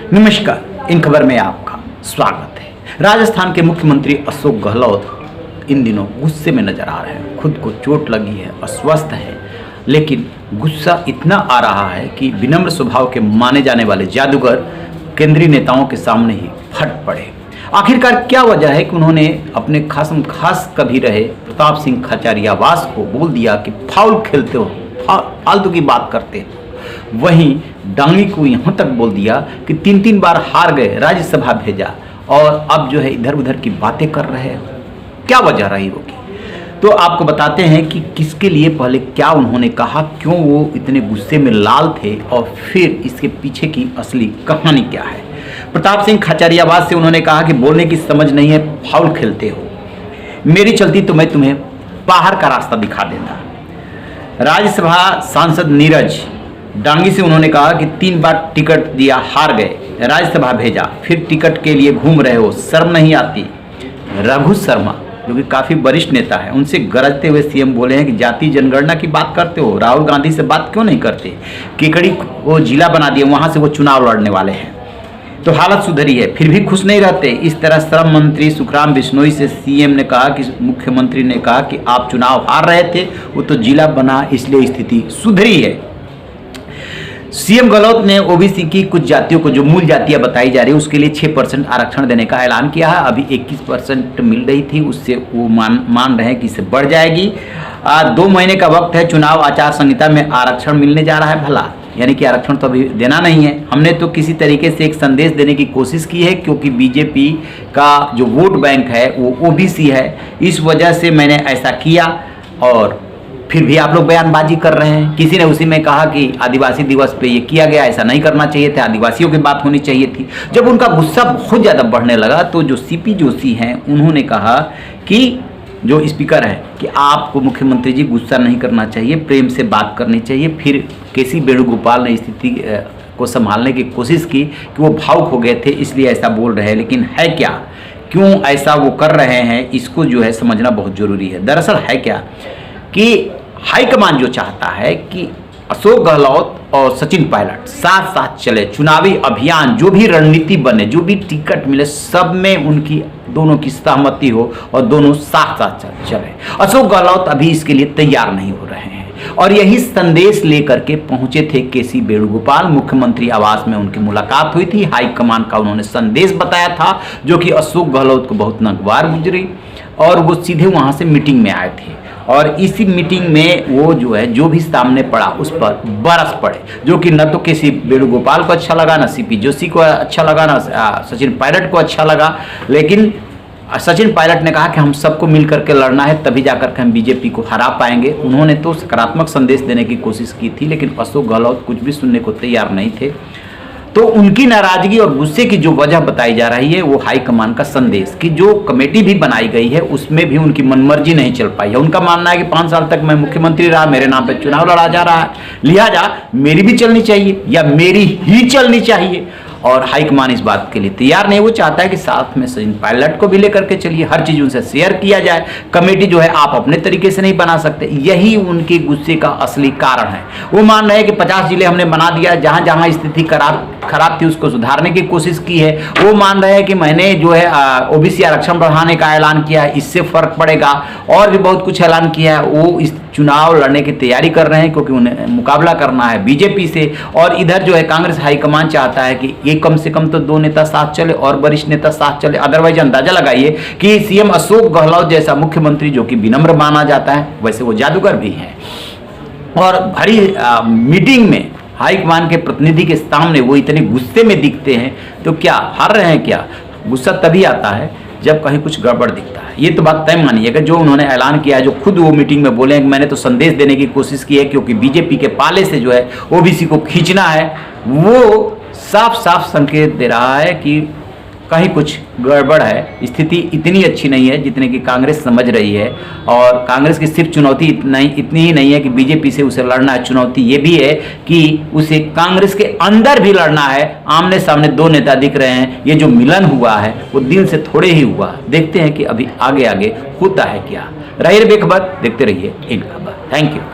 नमस्कार, इन खबर में आपका स्वागत है। राजस्थान के मुख्यमंत्री अशोक गहलोत इन दिनों गुस्से में नजर आ रहे हैं। खुद को चोट लगी है, अस्वस्थ है, लेकिन गुस्सा इतना आ रहा है कि विनम्र स्वभाव के माने जाने वाले जादूगर केंद्रीय नेताओं के सामने ही फट पड़े। आखिरकार क्या वजह है कि उन्होंने अपने खास कभी रहे प्रताप सिंह खाचरियावास को बोल दिया कि फाउल खेलते हो, फालतू की बात करते हो। वहीं डांगी को यहाँ तक बोल दिया कि तीन बार हार गए, राज्यसभा भेजा और अब जो है इधर उधर की बातें कर रहे हो। क्या वजह रही होगी? तो आपको बताते हैं कि किसके लिए पहले क्या उन्होंने कहा, क्यों वो इतने गुस्से में लाल थे और फिर इसके पीछे की असली कहानी क्या है। प्रताप सिंह खाचरियावास से उन्होंने कहा कि बोलने की समझ नहीं है, फाउल खेलते हो। मेरी चलती तो मैं तुम्हें बाहर का रास्ता दिखा देता। राज्यसभा सांसद नीरज डांगी से उन्होंने कहा कि 3 बार टिकट दिया, हार गए, राज्यसभा भेजा, फिर टिकट के लिए घूम रहे हो, शर्म नहीं आती। रघु शर्मा जो कि काफ़ी वरिष्ठ नेता है, उनसे गरजते हुए सीएम बोले हैं कि जाति जनगणना की बात करते हो, राहुल गांधी से बात क्यों नहीं करते। केकड़ी को जिला बना दिए, वहाँ से वो चुनाव लड़ने वाले हैं, तो हालत सुधरी है, फिर भी खुश नहीं रहते। इस तरह श्रम मंत्री सुखराम बिश्नोई से सीएम ने कहा कि मुख्यमंत्री ने कहा कि आप चुनाव हार रहे थे, वो तो जिला बना, इसलिए स्थिति सुधरी है। सीएम गहलोत ने ओबीसी की कुछ जातियों को, जो मूल जातियां बताई जा रही है, उसके लिए 6% आरक्षण देने का ऐलान किया है। अभी 21% मिल रही थी, उससे वो मान रहे हैं कि इससे बढ़ जाएगी। 2 महीने का वक्त है, चुनाव आचार संहिता में आरक्षण मिलने जा रहा है भला, यानी कि आरक्षण तो अभी देना नहीं है। हमने तो किसी तरीके से एक संदेश देने की कोशिश की है, क्योंकि बीजेपी का जो वोट बैंक है वो ओबीसी है, इस वजह से मैंने ऐसा किया। और फिर भी आप लोग बयानबाजी कर रहे हैं। किसी ने उसी में कहा कि आदिवासी दिवस पे ये किया गया, ऐसा नहीं करना चाहिए था, आदिवासियों की बात होनी चाहिए थी। जब उनका गुस्सा बहुत ज़्यादा बढ़ने लगा तो जो सीपी जोशी हैं उन्होंने कहा कि जो स्पीकर है कि आपको मुख्यमंत्री जी गुस्सा नहीं करना चाहिए, प्रेम से बात करनी चाहिए। फिर केसी वेणुगोपाल ने स्थिति को संभालने की कोशिश की कि वो भावुक हो गए थे इसलिए ऐसा बोल रहे हैं, लेकिन है क्या, क्यों ऐसा वो कर रहे हैं, इसको जो है समझना बहुत ज़रूरी है। दरअसल है क्या कि हाईकमान जो चाहता है कि अशोक गहलोत और सचिन पायलट साथ साथ चले, चुनावी अभियान जो भी रणनीति बने, जो भी टिकट मिले, सब में उनकी दोनों की सहमति हो और दोनों साथ साथ चले। अशोक गहलोत अभी इसके लिए तैयार नहीं हो रहे हैं और यही संदेश लेकर के पहुंचे थे केसी वेणुगोपाल। मुख्यमंत्री आवास में उनकी मुलाकात हुई थी, हाईकमान का उन्होंने संदेश बताया था, जो कि अशोक गहलोत को बहुत नागवार गुजरी और वो सीधे वहां से मीटिंग में आए थे। और इसी मीटिंग में वो जो है जो भी सामने पड़ा उस पर बरस पड़े, जो कि न तो किसी वेणुगोपाल को अच्छा लगा, न सीपी जोशी को अच्छा लगा, न सचिन पायलट को अच्छा लगा। लेकिन सचिन पायलट ने कहा कि हम सबको मिल करके लड़ना है, तभी जाकर के हम बीजेपी को हरा पाएंगे। उन्होंने तो सकारात्मक संदेश देने की कोशिश की थी, लेकिन अशोक गहलोत कुछ भी सुनने को तैयार नहीं थे। तो उनकी नाराजगी और गुस्से की जो वजह बताई जा रही है वो हाईकमान का संदेश की जो कमेटी भी बनाई गई है उसमें भी उनकी मनमर्जी नहीं चल पाई है। उनका मानना है कि 5 साल तक मैं मुख्यमंत्री रहा, मेरे नाम पे चुनाव लड़ा जा रहा है, लिहाजा मेरी भी चलनी चाहिए या मेरी ही चलनी चाहिए। और हाईकमान इस बात के लिए तैयार नहीं, वो चाहता है कि साथ में सचिन पायलट को भी लेकर के चलिए, हर चीज उनसे शेयर किया जाए। कमेटी जो है आप अपने तरीके से नहीं बना सकते, यही उनके गुस्से का असली कारण है। वो मान रहे हैं कि 50 जिले हमने बना दिया, जहां जहां स्थिति खराब थी उसको सुधारने की कोशिश की है। वो मान रहे हैं कि मैंने जो है ओबीसी आरक्षण बढ़ाने का ऐलान किया है, इससे फर्क पड़ेगा, और भी बहुत कुछ ऐलान किया है। वो इस चुनाव लड़ने की तैयारी कर रहे हैं क्योंकि उन्हें मुकाबला करना है बीजेपी से। और इधर जो है कांग्रेस हाईकमान चाहता है कि ये कम से कम तो 2 नेता साथ चले और वरिष्ठ नेता साथ चले। अदरवाइज अंदाजा लगाइए कि सीएम अशोक गहलोत जैसा मुख्यमंत्री, जो कि विनम्र माना जाता है, वैसे वो जादूगर भी है, और भरी मीटिंग में हाईकमान के प्रतिनिधि के सामने वो इतने गुस्से में दिखते हैं, तो क्या हार रहे हैं क्या? गुस्सा तभी आता है जब कहीं कुछ गड़बड़ दिखता है। ये तो बात तय मानिएगा, जो उन्होंने ऐलान किया है, जो खुद वो मीटिंग में बोले हैं कि मैंने तो संदेश देने की कोशिश की है क्योंकि बीजेपी के पाले से जो है ओबीसी को खींचना है, वो साफ साफ संकेत दे रहा है कि कहीं कुछ गड़बड़ है। स्थिति इतनी अच्छी नहीं है जितने की कांग्रेस समझ रही है, और कांग्रेस की सिर्फ चुनौती इतनी ही नहीं है कि बीजेपी से उसे लड़ना है, चुनौती ये भी है कि उसे कांग्रेस के अंदर भी लड़ना है। आमने सामने 2 नेता दिख रहे हैं, ये जो मिलन हुआ है वो दिल से थोड़े ही हुआ। देखते हैं कि अभी आगे आगे होता है क्या। रहिए बेखबर, देखते रहिए इन खबर। Thank you.